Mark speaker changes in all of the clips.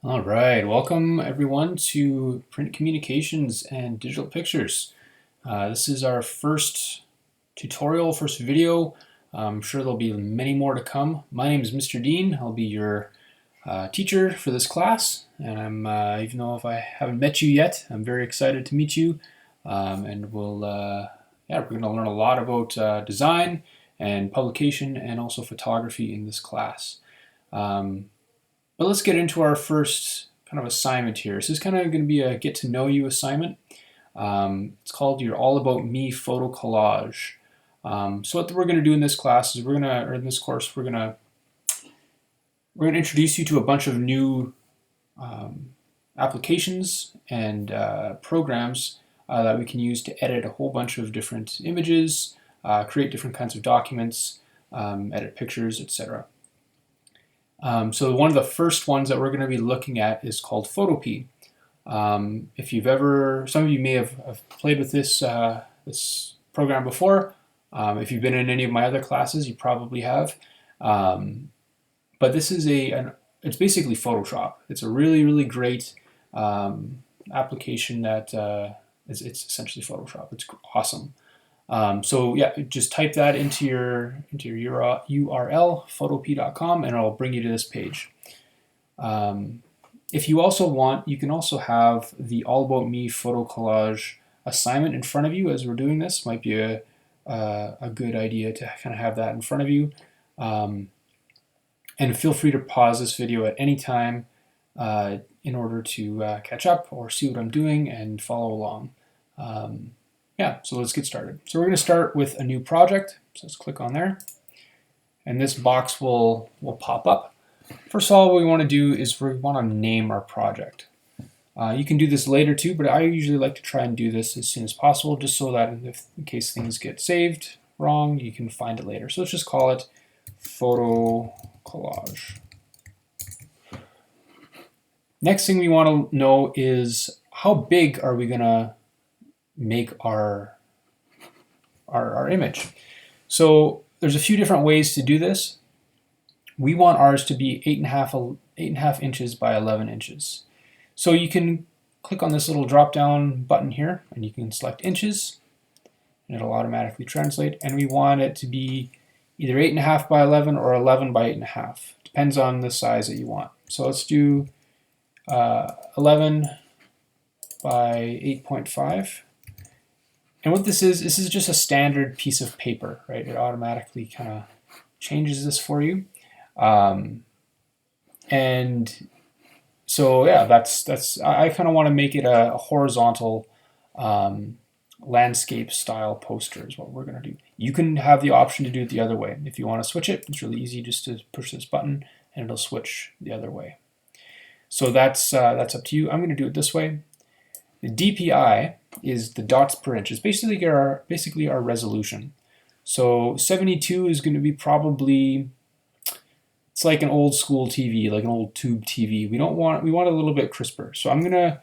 Speaker 1: All right, welcome everyone to Print Communications and Digital Pictures. This is our first tutorial, first video. I'm sure there'll be many more to come. My name is Mr. Dean. I'll be your teacher for this class, and even though if I haven't met you yet, I'm very excited to meet you. And we're going to learn a lot about design and publication and also photography in this class. But let's get into our first kind of assignment here. This is kind of going to be a get to know you assignment. It's called your All About Me Photo Collage. So what we're going to do in this class is we're going to introduce you to a bunch of new applications and programs that we can use to edit a whole bunch of different images, create different kinds of documents, edit pictures, etc. So one of the first ones that we're going to be looking at is called Photopea. If you've some of you may have played with this program before. If you've been in any of my other classes, you probably have. But this is it's basically Photoshop. It's a really, really great application that it's essentially Photoshop. It's awesome. So yeah, just type that into your URL, photopea.com, and it'll bring you to this page. If you also want, you can also have the All About Me Photo Collage assignment in front of you as we're doing this. Might be a good idea to kind of have that in front of you. And feel free to pause this video at any time in order to catch up or see what I'm doing and follow along. Yeah, so let's get started. So we're going to start with a new project. So let's click on there. And this box will pop up. First of all, what we want to do is we want to name our project. You can do this later too, but I usually like to try and do this as soon as possible, just so that in case things get saved wrong, you can find it later. So let's just call it Photo Collage. Next thing we want to know is how big are we going to make our image. So there's a few different ways to do this. We want ours to be 8.5 inches by 11 inches. So you can click on this little drop down button here and you can select inches and it'll automatically translate, and we want it to be either 8.5 by 11 or 11 by 8.5. Depends on the size that you want. So let's do 11 by 8.5. And what this is just a standard piece of paper, right? It automatically kind of changes this for you. And so yeah, I kind of want to make it a horizontal landscape style poster is what we're going to do. You can have the option to do it the other way. If you want to switch it, it's really easy just to push this button and it'll switch the other way. So that's up to you. I'm going to do it this way. The DPI is the dots per inch. It's basically our resolution. So 72 is going to be probably, it's like an old school TV, like an old tube TV. We want a little bit crisper. So I'm going to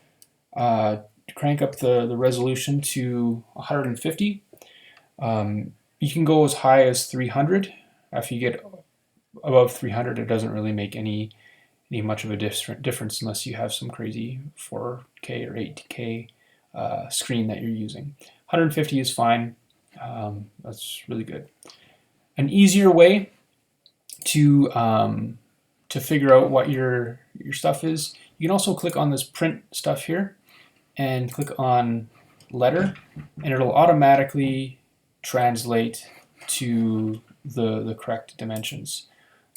Speaker 1: crank up the resolution to 150. You can go as high as 300. If you get above 300, it doesn't really make any much of a difference unless you have some crazy 4K or 8K screen that you're using. 150 is fine. That's really good. An easier way to figure out what your stuff is, you can also click on this print stuff here and click on letter, and it'll automatically translate to the correct dimensions.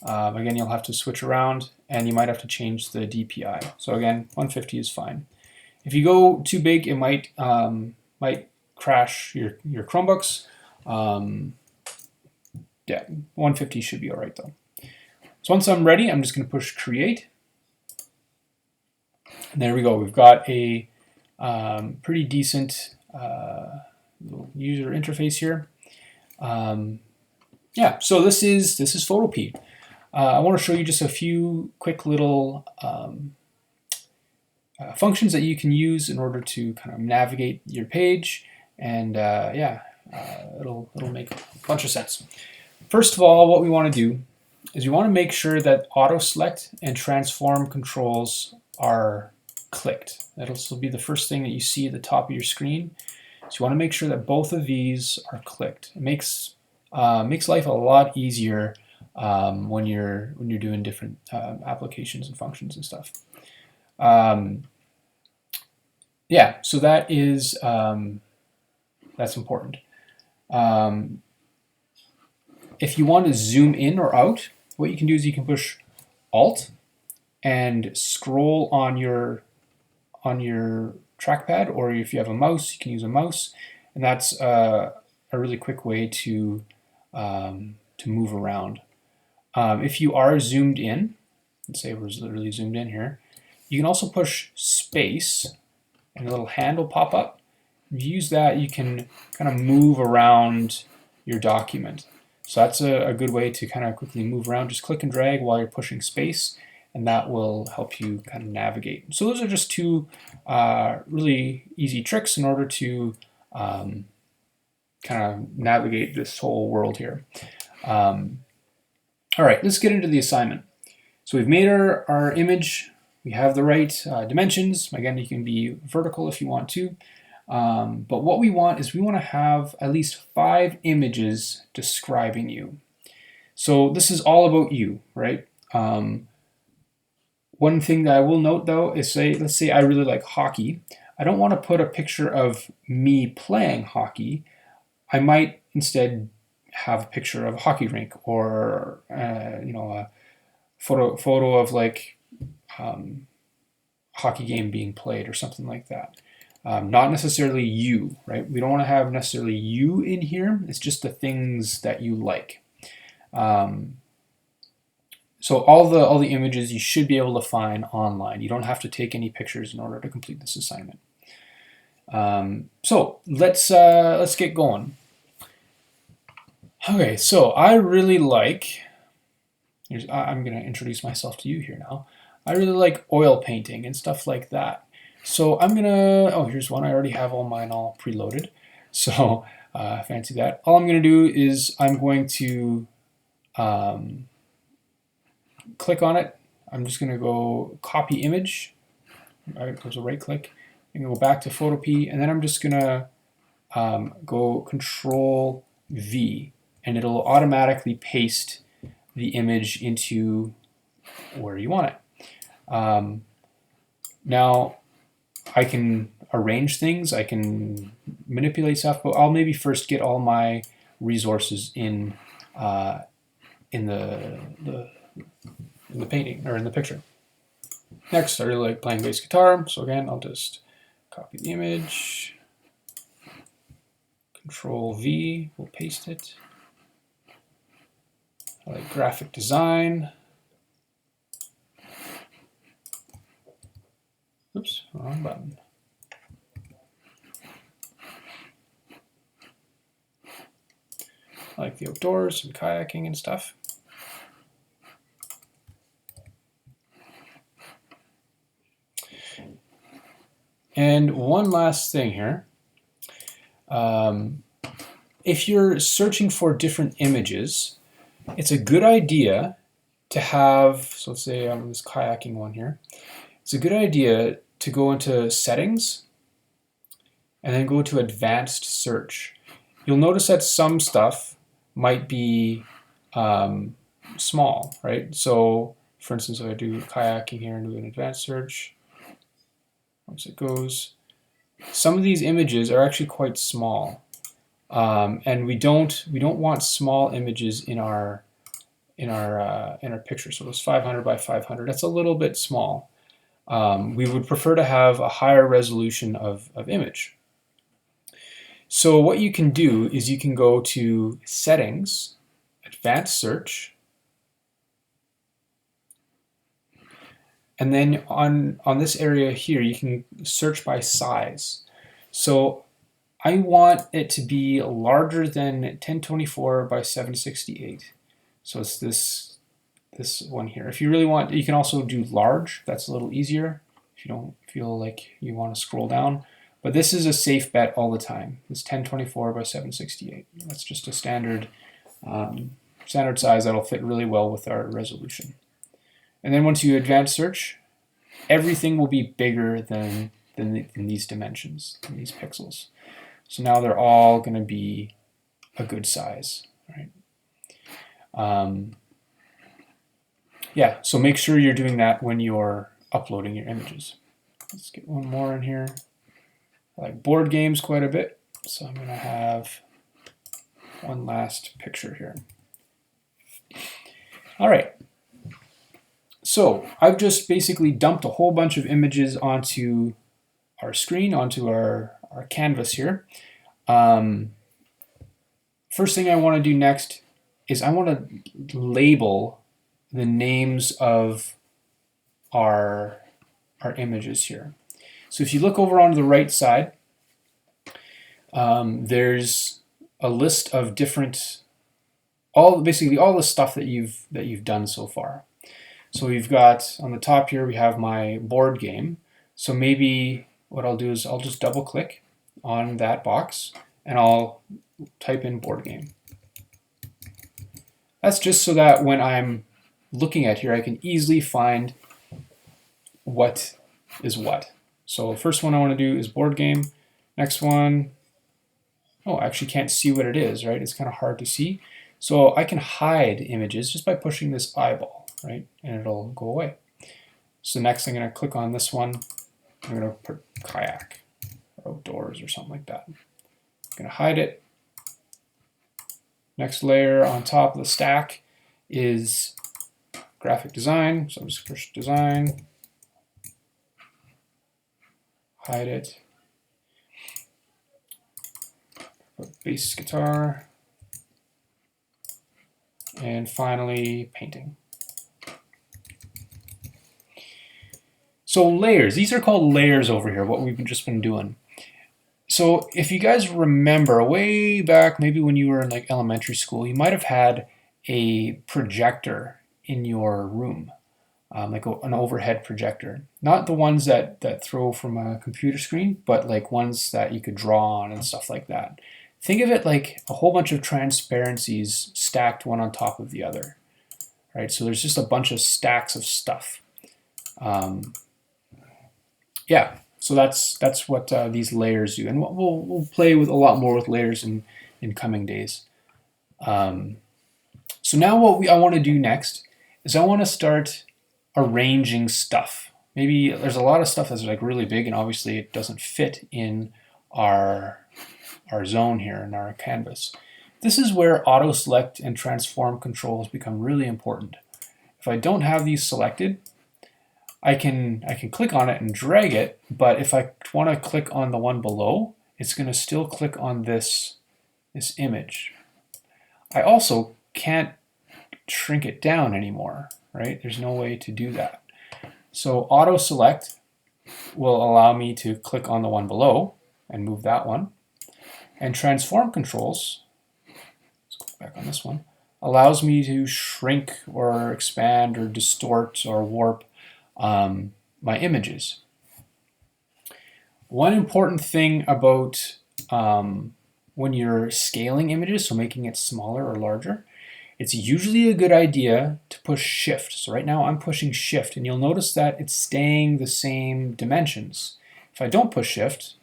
Speaker 1: Again, you'll have to switch around and you might have to change the DPI. So again, 150 is fine. If you go too big, it might crash your Chromebooks. Yeah, 150 should be all right though. So once I'm ready, I'm just going to push create. And there we go. We've got a pretty decent little user interface here. Yeah, so this is Photopea. I want to show you just a few quick little functions that you can use in order to kind of navigate your page, and yeah, it'll make a bunch of sense. First of all, what we want to do is we want to make sure that auto select and transform controls are clicked. That'll still be the first thing that you see at the top of your screen. So you want to make sure that both of these are clicked. It makes life a lot easier when you're doing different applications and functions and stuff. Yeah, so that is that's important. If you want to zoom in or out, what you can do is you can push Alt and scroll on your trackpad, or if you have a mouse, you can use a mouse, and that's a really quick way to move around. If you are zoomed in, let's say we're literally zoomed in here, you can also push space and a little hand will pop up. If you use that, you can kind of move around your document. So that's a good way to kind of quickly move around. Just click and drag while you're pushing space, and that will help you kind of navigate. So those are just two really easy tricks in order to kind of navigate this whole world here. All right, let's get into the assignment. So we've made our image. We have the right dimensions. Again, you can be vertical if you want to. But what we want is we want to have at least 5 images describing you. So this is all about you, right? One thing that I will note though is let's say I really like hockey. I don't want to put a picture of me playing hockey. I might instead have a picture of a hockey rink, or you know, a photo of like hockey game being played or something like that. Not necessarily you, right? We don't want to have necessarily you in here. It's just the things that you like. So all the images you should be able to find online. You don't have to take any pictures in order to complete this assignment. So let's get going. Okay, so I really like. I'm going to introduce myself to you here now. I really like oil painting and stuff like that. So I'm gonna, oh, here's one. I already have all mine all preloaded. So fancy that. All I'm gonna do is I'm going to click on it. I'm just gonna go copy image. There's a right click. I'm gonna go back to Photopea, and then I'm just gonna go Control V, and it'll automatically paste the image into where you want it. Now I can arrange things, I can manipulate stuff, but I'll maybe first get all my resources in the painting or in the picture. Next, I really like playing bass guitar, so again, I'll just copy the image, Control V, we'll paste it. I like graphic design. Oops, wrong button. I like the outdoors and kayaking and stuff. And one last thing here. If you're searching for different images, it's a good idea to have, so let's say I'm this kayaking one here. It's a good idea to go into settings and then go to advanced search. You'll notice that some stuff might be small, right? So for instance, if I do kayaking here and do an advanced search, once it goes, some of these images are actually quite small. And we don't want small images in our picture. So it's 500 by 500. That's a little bit small. We would prefer to have a higher resolution of image. So what you can do is you can go to Settings, Advanced Search, and then on this area here you can search by size. So I want it to be larger than 1024 by 768. So it's this one here. If you really want, you can also do large. That's a little easier if you don't feel like you want to scroll down. But this is a safe bet all the time. It's 1024 by 768. That's just a standard size that'll fit really well with our resolution. And then once you advance search, everything will be bigger than these dimensions, than these pixels. So now they're all going to be a good size, right? Yeah, so make sure you're doing that when you're uploading your images. Let's get one more in here. I like board games quite a bit, so I'm going to have one last picture here. All right. So I've just basically dumped a whole bunch of images onto our screen, onto our canvas here. First thing I want to do next is I want to label the names of our images here. So if you look over on the right side, there's a list of different, basically all the stuff that you've done so far. So we've got on the top here, we have my board game. So maybe what I'll do is I'll just double click on that box and I'll type in board game. That's just so that when I'm looking at here, I can easily find what is what. So the first one I want to do is board game. Next one, oh, I actually can't see what it is, right? It's kind of hard to see. So I can hide images just by pushing this eyeball, right? And it'll go away. So next I'm going to click on this one. I'm going to put kayak or outdoors or something like that. I'm going to hide it. Next layer on top of the stack is graphic design. So I'm just push design, hide it, put bass guitar, and finally painting. So layers, these are called layers over here, what we've just been doing. So if you guys remember way back, maybe when you were in like elementary school, you might have had a projector in your room, like an overhead projector. Not the ones that throw from a computer screen, but like ones that you could draw on and stuff like that. Think of it like a whole bunch of transparencies stacked one on top of the other, right? So there's just a bunch of stacks of stuff. Yeah. So that's what these layers do, and we'll play with a lot more with layers in coming days. So now what I want to do next is I want to start arranging stuff. Maybe there's a lot of stuff that's like really big, and obviously it doesn't fit in our zone here in our canvas. This is where auto select and transform controls become really important. If I don't have these selected, I can click on it and drag it, but if I want to click on the one below, it's going to still click on this image. I also can't shrink it down anymore, right? There's no way to do that. So auto select will allow me to click on the one below and move that one. And transform controls, let's go back on this one, allows me to shrink or expand or distort or warp my images. One important thing about when you're scaling images, so making it smaller or larger, it's usually a good idea to push shift. So right now I'm pushing shift, and you'll notice that it's staying the same dimensions. If I don't push shift,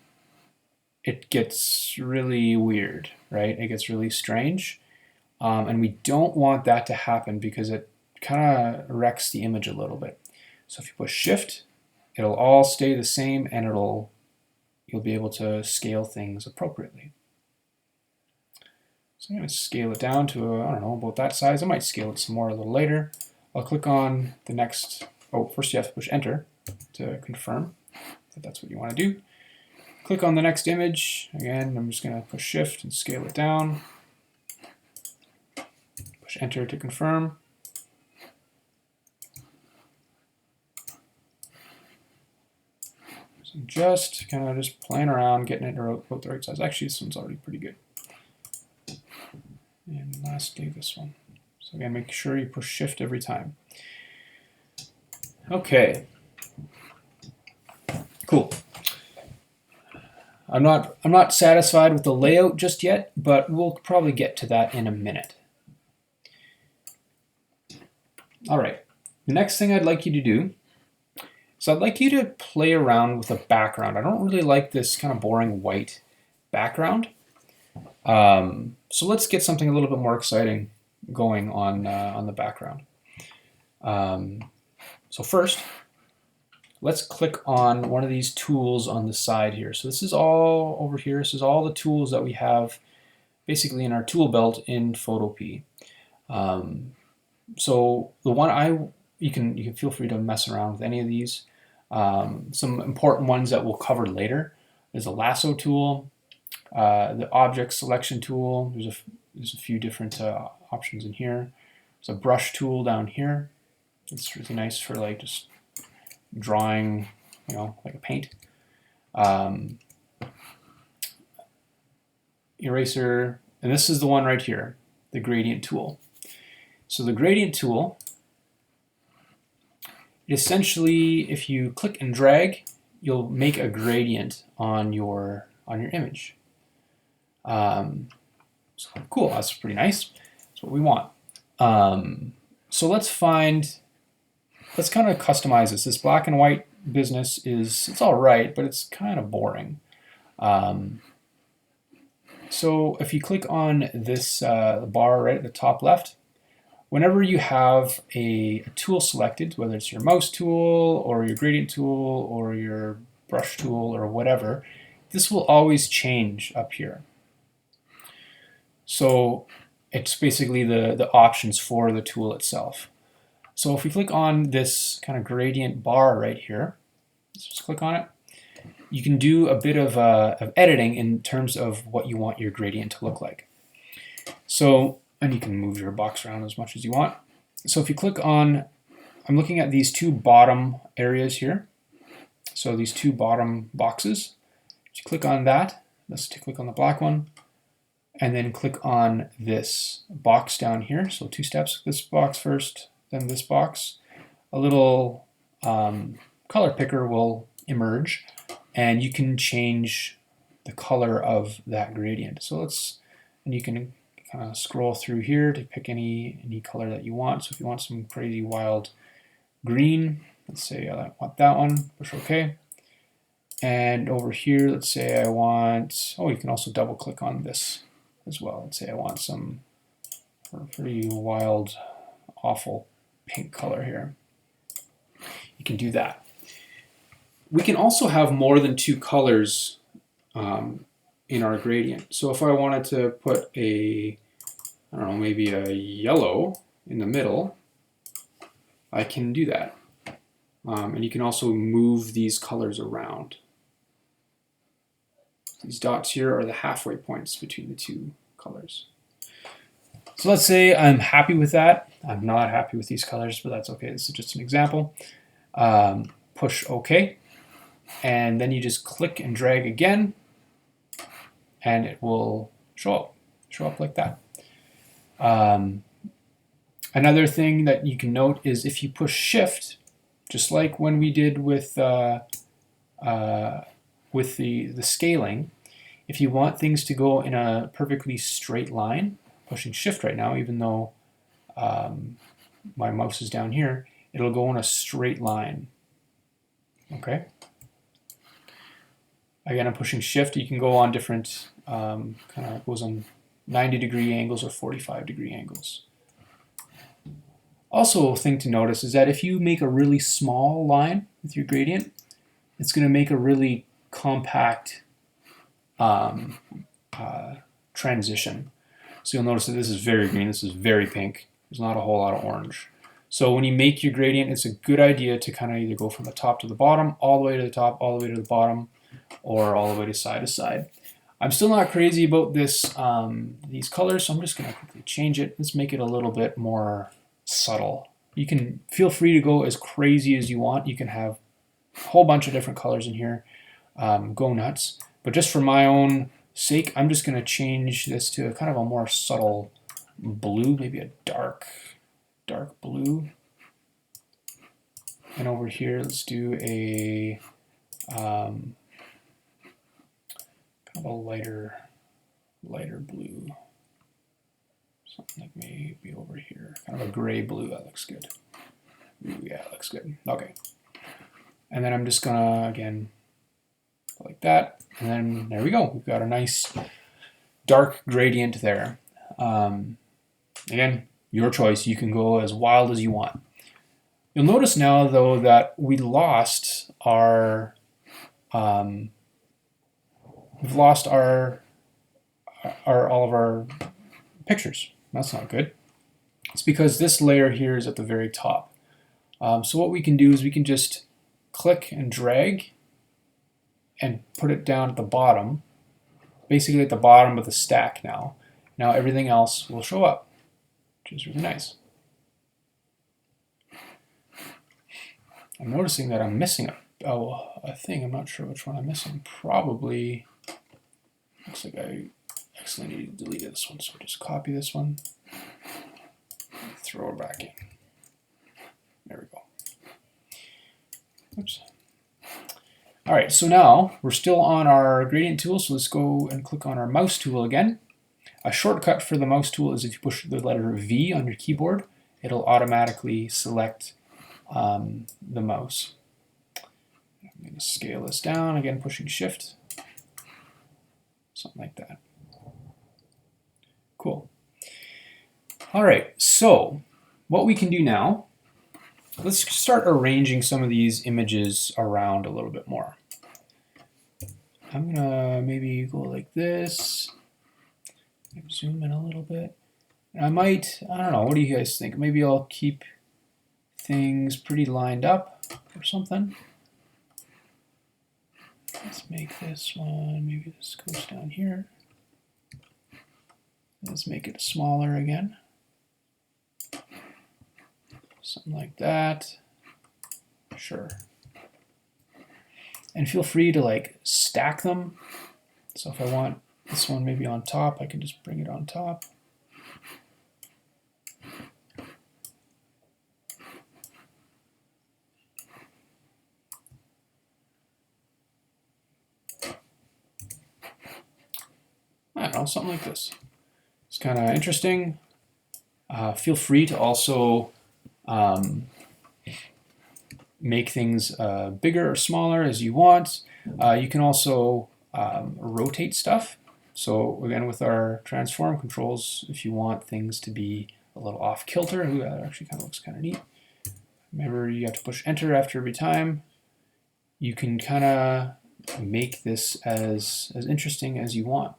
Speaker 1: it gets really weird, right? It gets really strange. And we don't want that to happen because it kind of wrecks the image a little bit. So if you push shift, it'll all stay the same, and you'll be able to scale things appropriately. So I'm going to scale it down to, I don't know, about that size. I might scale it some more a little later. I'll click on the next, first you have to push enter to confirm that that's what you want to do. Click on the next image. Again, I'm just going to push shift and scale it down. Push enter to confirm. So just kind of just playing around, getting it about the right size. Actually, this one's already pretty good. And lastly, this one. So again, make sure you push shift every time. Okay. Cool. I'm not satisfied with the layout just yet, but we'll probably get to that in a minute. All right. The next thing I'd like you to do So I'd like you to play around with a background. I don't really like this kind of boring white background. So let's get something a little bit more exciting going on the background. So first, let's click on one of these tools on the side here. So this is all over here. This is all the tools that we have basically in our tool belt in Photopea. So the one you can feel free to mess around with any of these. Some important ones that we'll cover later is a lasso tool, the object selection tool. There's a few different options in here. There's a brush tool down here. It's really nice for like just drawing, like a paint. Eraser, and this is the one right here, the gradient tool. So the gradient tool, essentially, if you click and drag, you'll make a gradient on your image. So cool, that's pretty nice. That's what we want. So let's kind of customize this. This black and white business it's all right, but it's kind of boring. So if you click on this bar right at the top left, whenever you have a tool selected, whether it's your mouse tool or your gradient tool or your brush tool or whatever, this will always change up here. So it's basically the options for the tool itself. So if we click on this kind of gradient bar right here, let's just click on it, you can do a bit of editing in terms of what you want your gradient to look like. So, and you can move your box around as much as you want. So if you click on, I'm looking at these two bottom areas here. So these two bottom boxes. If you click on that, let's click on the black one, and then click on this box down here. So 2 steps, this box first, then this box. A little color picker will emerge, and you can change the color of that gradient. So and you can kind of scroll through here to pick any color that you want. So if you want some crazy wild green, let's say I want that one, push OK. And over here, let's say I want, you can also double click on this as well. Let's say I want some pretty wild, awful pink color here. You can do that. We can also have more than 2 colors in our gradient. So if I wanted to put maybe a yellow in the middle, I can do that. And you can also move these colors around. These dots here are the halfway points between the 2 colors. So let's say I'm happy with that. I'm not happy with these colors, but that's okay. This is just an example. Push OK. And then you just click and drag again, and it will show up like that. Another thing that you can note is if you push Shift, just like when we did with the scaling, if you want things to go in a perfectly straight line, pushing Shift right now, even though my mouse is down here, it'll go in a straight line. Okay. Again, I'm pushing Shift. You can go on different, kind of goes on 90-degree angles or 45-degree angles. Also, a thing to notice is that if you make a really small line with your gradient, it's going to make a really compact transition. So you'll notice that this is very green, this is very pink. There's not a whole lot of orange. So when you make your gradient, it's a good idea to kind of either go from the top to the bottom, all the way to the top, all the way to the bottom, or all the way to side. I'm still not crazy about this these colors, so I'm just going to quickly change it. Let's make it a little bit more subtle. You can feel free to go as crazy as you want. You can have a whole bunch of different colors in here. Go nuts. But just for my own sake, I'm just going to change this to a kind of a more subtle blue, maybe a dark blue. And over here, let's do a kind of a lighter blue. Something like maybe over here, kind of a gray blue. That looks good. Ooh, yeah, that looks good. Okay. And then I'm just gonna, again, like that. And then there we go. We've got a nice dark gradient there. Again, your choice. You can go as wild as you want. You'll notice now, though, that we lost our we've lost all of our pictures. That's not good. It's because this layer here is at the very top. So what we can do is we can just click and drag and put it down at the bottom, basically at the bottom of the stack now. Now everything else will show up, which is really nice. I'm noticing that I'm missing a thing. I'm not sure which one I'm missing. Probably, looks like I accidentally deleted this one, so just copy this one, throw it back in. There we go. Oops. All right, so now we're still on our gradient tool, so let's go and click on our mouse tool again. A shortcut for the mouse tool is if you push the letter V on your keyboard, it'll automatically select the mouse. I'm going to scale this down, again pushing Shift, something like that. Cool. All right, so what we can do now, let's start arranging some of these images around a little bit more. I'm gonna maybe go like this, zoom in a little bit. And I don't know, what do you guys think? Maybe I'll keep things pretty lined up or something. Let's make this one, maybe this goes down here. Let's make it smaller again. Something like that. Sure. And feel free to like stack them. So if I want this one maybe on top, I can just bring it on top. I don't know, something like this. It's kind of interesting. Feel free to also make things bigger or smaller as you want. You can also rotate stuff. So again, with our transform controls, if you want things to be a little off kilter, ooh, that actually kind of looks kind of neat. Remember, you have to push enter after every time. You can kind of make this as interesting as you want.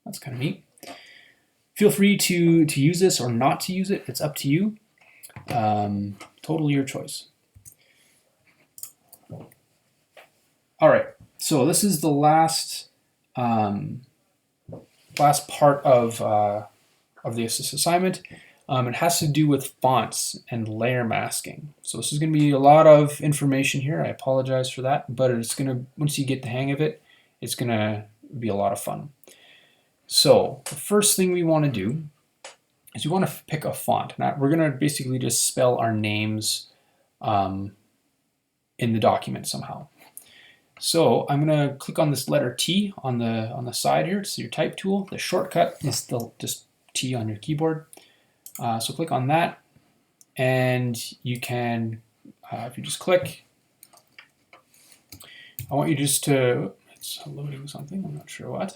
Speaker 1: That's kind of neat. Feel free to use this or not to use it. It's up to you. Totally your choice. All right, so this is the last part of this assignment. It has to do with fonts and layer masking. So this is going to be a lot of information here. I apologize for that, but it's going to, once you get the hang of it, it's going to be a lot of fun. So the first thing we want to do is we want to pick a font. Now we're going to basically just spell our names in the document somehow. So I'm going to click on this letter T on the side here. It's your type tool. The shortcut is still just T on your keyboard. So click on that, and you can, if you just click, I want you just to, it's loading something, I'm not sure what.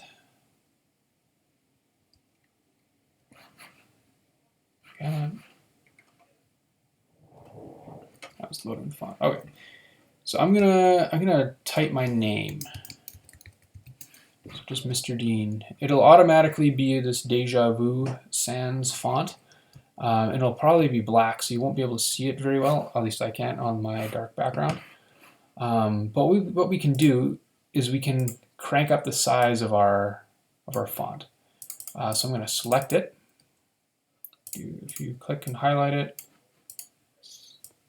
Speaker 1: Come on. That was loading the font. Okay. So I'm gonna type my name. So just Mr. Dean. It'll automatically be this Deja Vu Sans font. It'll probably be black, so you won't be able to see it very well. At least I can't on my dark background. But what we can do is we can crank up the size of our font. So I'm going to select it. If you click and highlight it,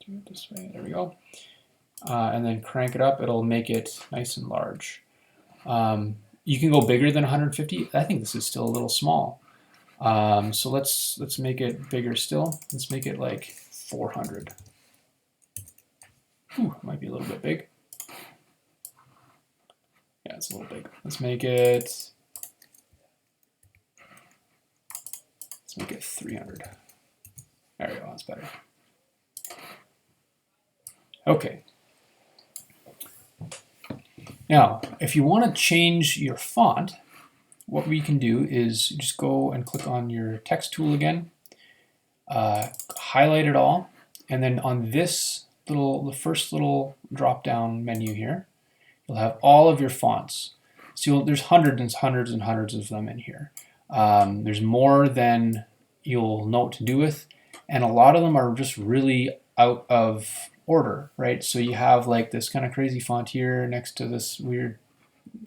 Speaker 1: do it this way. There we go. And then crank it up. It'll make it nice and large. You can go bigger than 150. I think this is still a little small. So let's make it bigger still. Let's make it like 400. Ooh, might be a little bit big. Yeah, it's a little big. Let's make it 300. There we go, that's better. Okay. Now, if you want to change your font, what we can do is just go and click on your text tool again, highlight it all, and then on this the first little drop-down menu here, you'll have all of your fonts. So there's hundreds and hundreds and hundreds of them in here. There's more than you'll know what to do with, and a lot of them are just really out of order, right? So you have like this kind of crazy font here next to this weird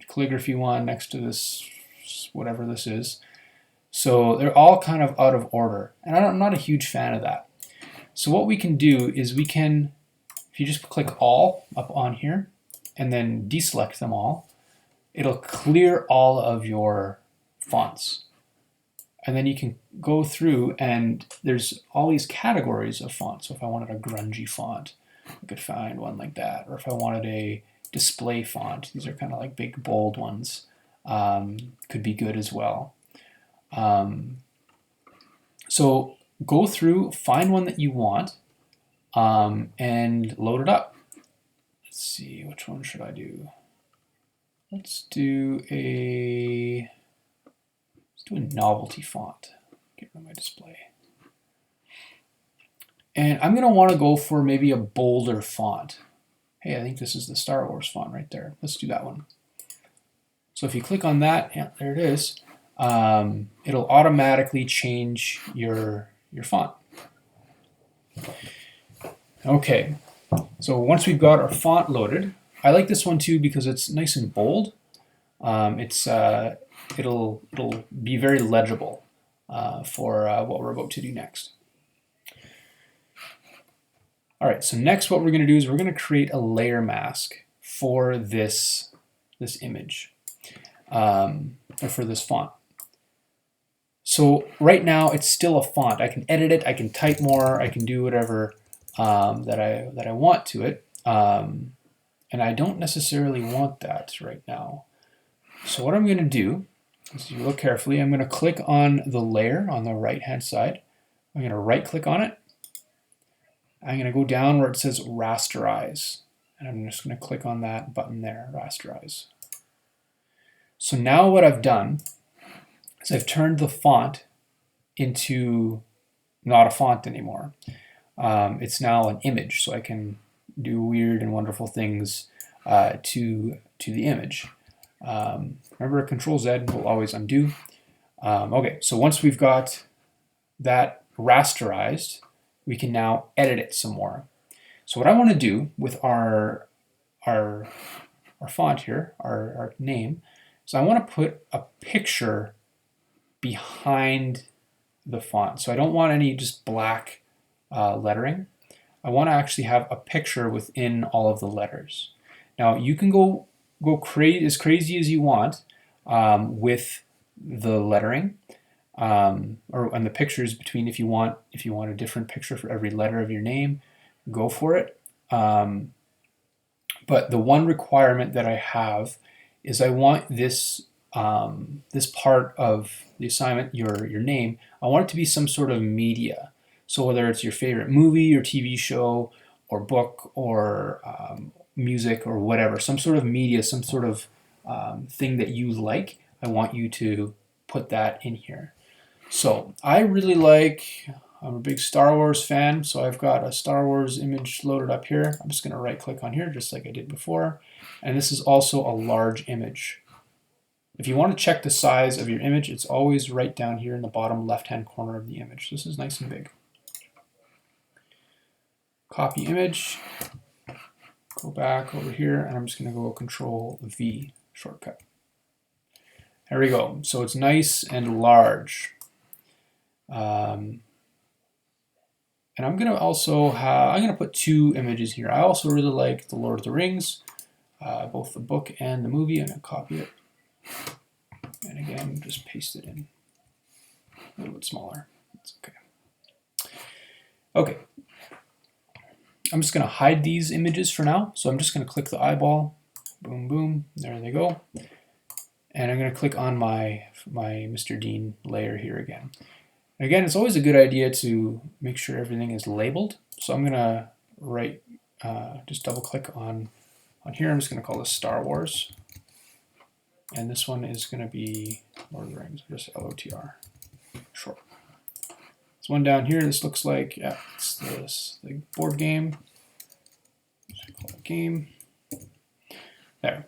Speaker 1: calligraphy one next to this whatever this is. So they're all kind of out of order, and I'm not a huge fan of that. So what we can do is we can, if you just click all up on here and then deselect them all, it'll clear all of your fonts. And then you can go through and there's all these categories of fonts. So if I wanted a grungy font, I could find one like that. Or if I wanted a display font, these are kind of like big bold ones, could be good as well. So go through, find one that you want, and load it up. Let's see, which one should I do? Let's do a novelty font. Get rid of my display. And I'm going to want to go for maybe a bolder font. Hey, I think this is the Star Wars font right there. Let's do that one. So if you click on that, yeah, there it is. It'll automatically change your font. Okay, so once we've got our font loaded, I like this one too because it's nice and bold. It'll be very legible for what we're about to do next. All right, so next what we're going to do is we're going to create a layer mask for this image, or for this font. So right now it's still a font. I can edit it, I can type more, I can do whatever that I want to it, and I don't necessarily want that right now. So what I'm going to do, as you look carefully, I'm going to click on the layer on the right hand side. I'm going to right click on it. I'm going to go down where it says rasterize, and I'm just going to click on that button there, rasterize. So now what I've done is I've turned the font into not a font anymore. It's now an image, so I can do weird and wonderful things to the image. Remember, Control Z will always undo. Okay, so once we've got that rasterized, we can now edit it some more. So what I want to do with our font here, our name, is I want to put a picture behind the font. So I don't want any just black lettering. I want to actually have a picture within all of the letters. Now you can go as crazy as you want with the lettering, and the pictures between. If you want a different picture for every letter of your name, go for it. But the one requirement that I have is I want this this part of the assignment, your name, I want it to be some sort of media. So whether it's your favorite movie or TV show or book or music or whatever, some sort of media, some sort of thing that you like, I want you to put that in here. So I really I'm a big Star Wars fan, so I've got a Star Wars image loaded up here. I'm just going to right click on here just like I did before. And this is also a large image. If you want to check the size of your image, it's always right down here in the bottom left-hand corner of the image. This is nice and big. Copy image, go back over here, and I'm just going to go Control V shortcut. There we go. So it's nice and large. And I'm going to also I'm going to put two images here. I also really like The Lord of the Rings, both the book and the movie. I'm going to copy it. And again, just paste it in a little bit smaller. That's okay. Okay. I'm just going to hide these images for now. So I'm just going to click the eyeball. Boom, boom. There they go. And I'm going to click on my Mr. Dean layer here again. Again, it's always a good idea to make sure everything is labeled. So I'm going to just double click on here. I'm just going to call this Star Wars. And this one is going to be Lord of the Rings, just LOTR, short. This one down here, this looks like, yeah, it's the board game. Call it game. There.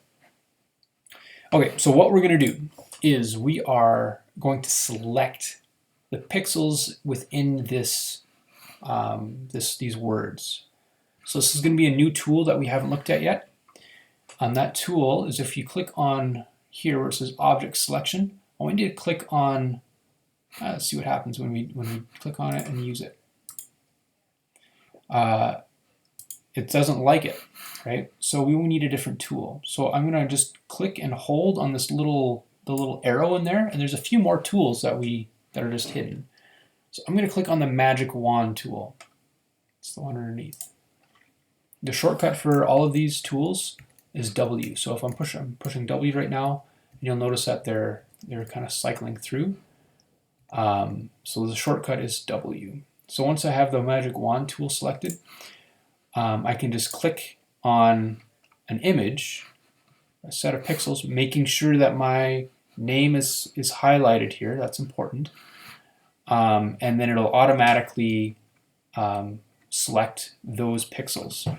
Speaker 1: Okay, so what we're going to do is we are going to select the pixels within this, these words. So this is going to be a new tool that we haven't looked at yet. That tool is if you click on here where it says Object Selection, I want you to click on, let's see what happens when we click on it and use it. It doesn't like it, right? So we will need a different tool. So I'm going to just click and hold on this the little arrow in there, and there's a few more tools that are just hidden. So I'm going to click on the Magic Wand tool. It's the one underneath. The shortcut for all of these tools is W. So if I'm pushing W right now, you'll notice that they're kind of cycling through. So the shortcut is W. So once I have the Magic Wand tool selected, I can just click on an image, a set of pixels, making sure that my name is highlighted here. That's important. And then it'll automatically select those pixels.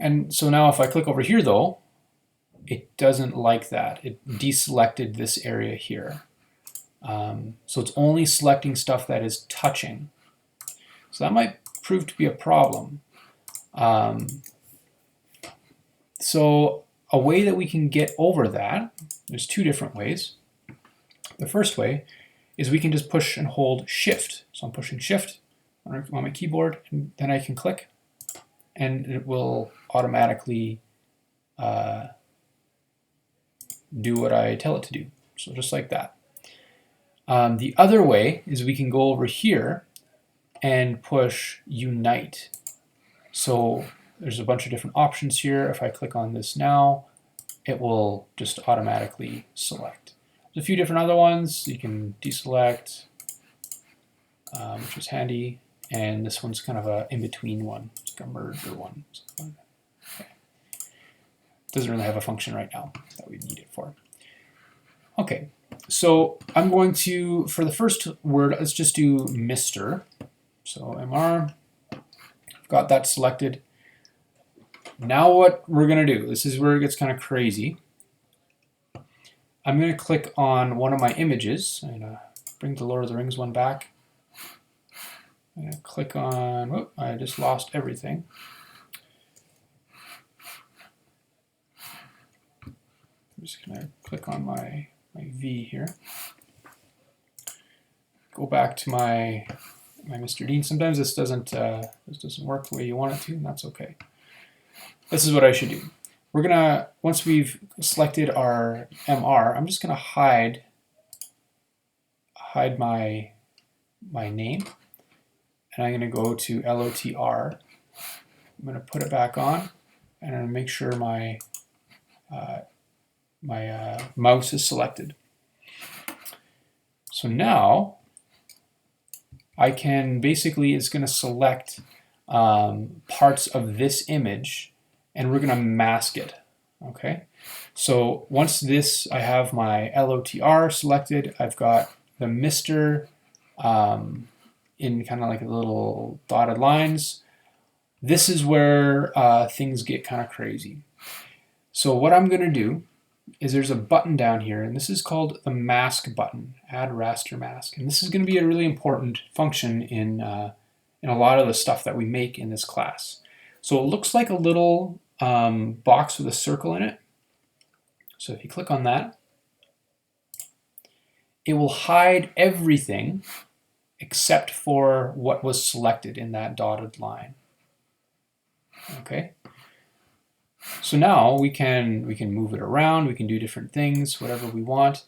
Speaker 1: And so now if I click over here though, it doesn't like that. It deselected this area here. So it's only selecting stuff that is touching. So that might prove to be a problem. So a way that we can get over that, there's two different ways. The first way is we can just push and hold Shift. So I'm pushing Shift on my keyboard, and then I can click, and it will automatically do what I tell it to do. So just like that. The other way is we can go over here and push Unite. So there's a bunch of different options here. If I click on this now, it will just automatically select. There's a few different other ones. You can deselect, which is handy, and this one's kind of a in-between one. It's like a merger one. Okay. Doesn't really have a function right now that we need it for. Okay, so I'm going to, for the first word, let's just do Mr. So MR, I've got that selected. Now what we're going to do, this is where it gets kind of crazy. I'm going to click on one of my images. I'm going to bring the Lord of the Rings one back. I'm going to click on, whoop, I just lost everything. I'm just going to click on my V here. Go back to my Mr. Dean. Sometimes this doesn't work the way you want it to, and that's okay. This is what I should do. We're gonna, once we've selected our MR, I'm just gonna hide my name, and I'm gonna go to LOTR. I'm gonna put it back on, and I'm gonna make sure my mouse is selected. So now I can basically, it's going to select parts of this image, and we're going to mask it. Okay, so once I have my LOTR selected, I've got the Mr. In kind of like little dotted lines. This is where things get kind of crazy. So what I'm going to do is there's a button down here, and this is called the mask button, add raster mask. And this is going to be a really important function in a lot of the stuff that we make in this class. So it looks like a little box with a circle in it. So if you click on that, it will hide everything except for what was selected in that dotted line. Okay. So now we can move it around, we can do different things, whatever we want.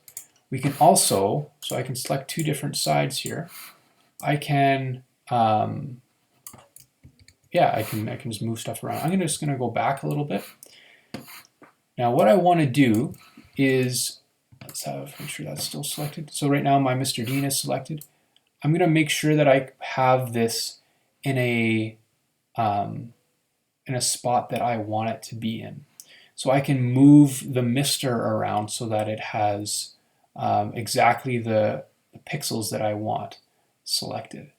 Speaker 1: We can also, so I can select two different sides here. I can, yeah, I can just move stuff around. I'm just gonna go back a little bit. Now what I want to do is let's make sure that's still selected. So right now my Mr. Dean is selected. I'm going to make sure that I have this in a spot that I want it to be in. So I can move the Mr. around so that it has exactly the pixels that I want selected.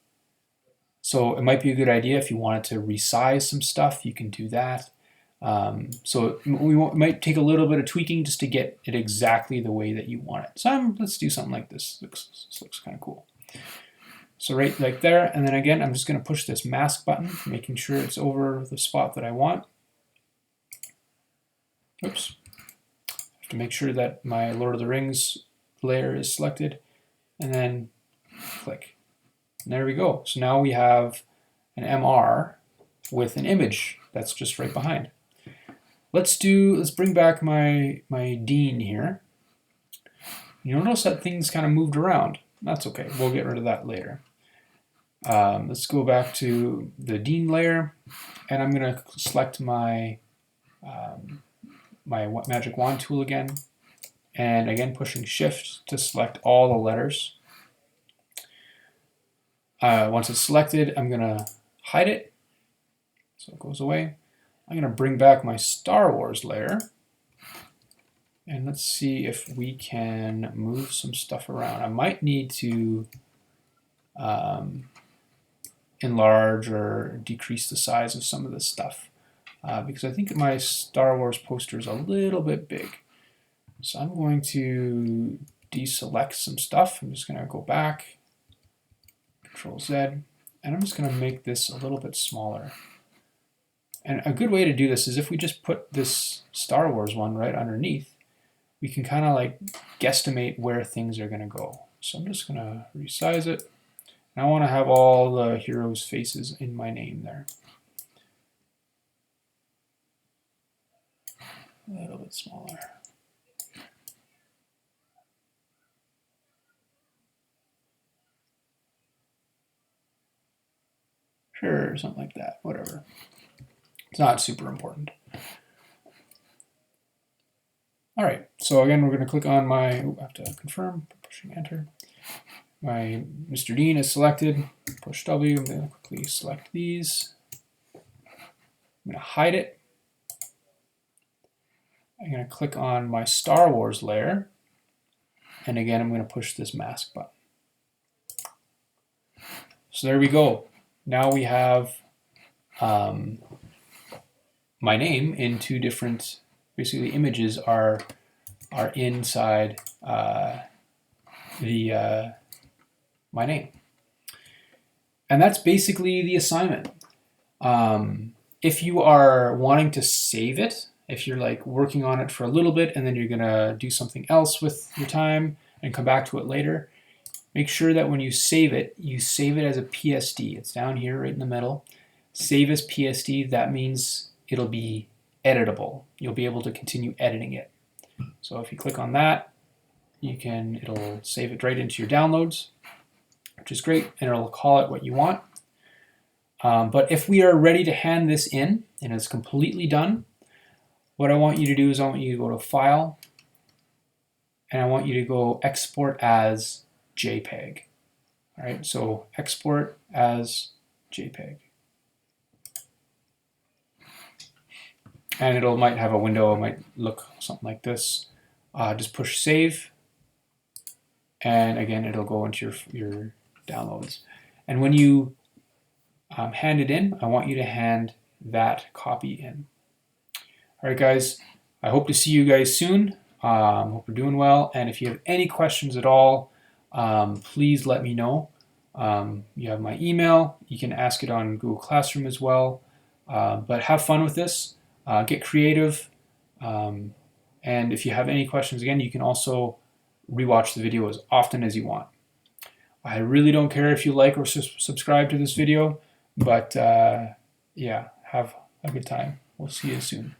Speaker 1: So it might be a good idea if you wanted to resize some stuff, you can do that. So we might take a little bit of tweaking just to get it exactly the way that you want it. So let's do something like this. This looks kind of cool. So right like there, and then again, I'm just going to push this mask button, making sure it's over the spot that I want. Oops. I have to make sure that my Lord of the Rings layer is selected, and then click. And there we go. So now we have an MR with an image that's just right behind. Let's bring back my Dean here. You notice that things kind of moved around. That's okay. We'll get rid of that later. Let's go back to the Dean layer, and I'm going to select my my magic wand tool again, and again pushing Shift to select all the letters. Once it's selected, I'm going to hide it so it goes away. I'm going to bring back my Star Wars layer, and let's see if we can move some stuff around. I might need to enlarge or decrease the size of some of this stuff because I think my Star Wars poster is a little bit big. So I'm going to deselect some stuff. I'm just going to go back, Control Z, and I'm just going to make this a little bit smaller. And a good way to do this is if we just put this Star Wars one right underneath, we can kind of like guesstimate where things are going to go. So I'm just going to resize it. And I want to have all the heroes' faces in my name there. A little bit smaller. Sure, something like that, whatever. It's not super important. All right, so again, we're going to click on my, I have to confirm, pushing enter. My Mr. Dean is selected, push W, I'm going to quickly select these. I'm going to hide it. I'm going to click on my Star Wars layer, and again, I'm going to push this mask button. So there we go. Now we have my name in two different, basically images are inside my name. And that's basically the assignment. If you are wanting to save it, if you're like working on it for a little bit and then you're gonna do something else with your time and come back to it later, make sure that when you save it as a PSD. It's down here right in the middle. Save as PSD, that means it'll be editable. You'll be able to continue editing it. So if you click on that, it'll save it right into your downloads, which is great, and it'll call it what you want. But if we are ready to hand this in and it's completely done, what I want you to do is I want you to go to File, and I want you to go Export as JPEG. All right, so export as JPEG. And it might have a window, it might look something like this. Just push Save, and again, it'll go into your downloads. And when you hand it in, I want you to hand that copy in. All right, guys, I hope to see you guys soon. Hope you're doing well. And if you have any questions at all, please let me know. You have my email. You can ask it on Google Classroom as well. But have fun with this. Get creative. And if you have any questions, again, you can also rewatch the video as often as you want. I really don't care if you like or subscribe to this video, but yeah, have a good time. We'll see you soon.